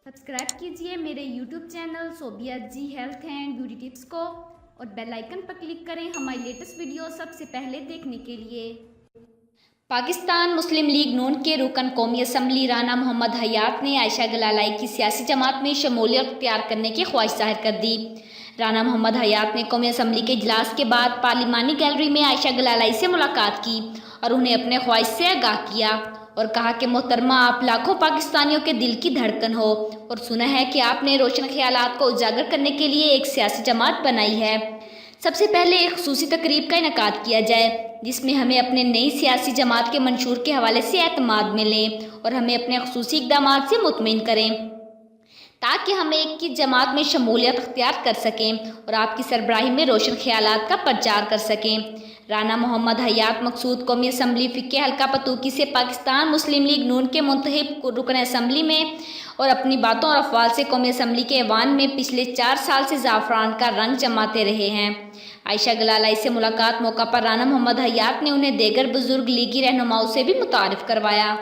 Subscribe कीजिए मेरे YouTube channel Sobia ji health and beauty tips को और बेल आइकन पर क्लिक करें हमारी लेटेस्ट वीडियो सबसे पहले देखने के लिए। पाकिस्तान मुस्लिम लीग नून के रुकन कौमी असम्बली राना मोहम्मद हयात ने आयशा गलालाई की सियासी जमात में शमूलियत अख्तियार करने की ख्वाहिश जाहिर कर दी। राना मोहम्मद हयात ने कौमी असम्बली के इजलास के बाद पार्लिमानी गैलरी में आयशा गलालाई से मुलाकात की और उन्हें अपने ख्वाहिश से आगाह किया और कहा कि मोहतरमा, आप लाखों पाकिस्तानियों के दिल की धड़कन हो और सुना है कि आपने रोशन ख्यालात को उजागर करने के लिए एक सियासी जमात बनाई है। सबसे पहले एक खुसूसी तकरीब का इनेकाद किया जाए जिसमें हमें अपने नई सियासी जमात के मंशूर के हवाले से एतमाद मिलें और हमें अपने खुसूसी इक़दामात से मुतमईन करें ताकि हम एक की जमात में शमूलियत अख्तियार कर सकें और आपकी सरबराही में रोशन ख्यालात का प्रचार कर सकें। राना मोहम्मद हयात मकसूद कौमी असम्बली फ़िक्के हल्का पतूकी से पाकिस्तान मुस्लिम लीग नून के मुंतखब रुकन असम्बली में और अपनी बातों और अफ़वाल से कौमी असम्बली के ऐवान में पिछले 4 साल से ज़ाफ़रान का रंग जमाते रहे हैं। आयशा गलालाई से मुलाकात मौका पर राना मोहम्मद हयात ने उन्हें देगर बुजुर्ग लीगी रहनुमाओं से भी मुतारिफ़ करवाया।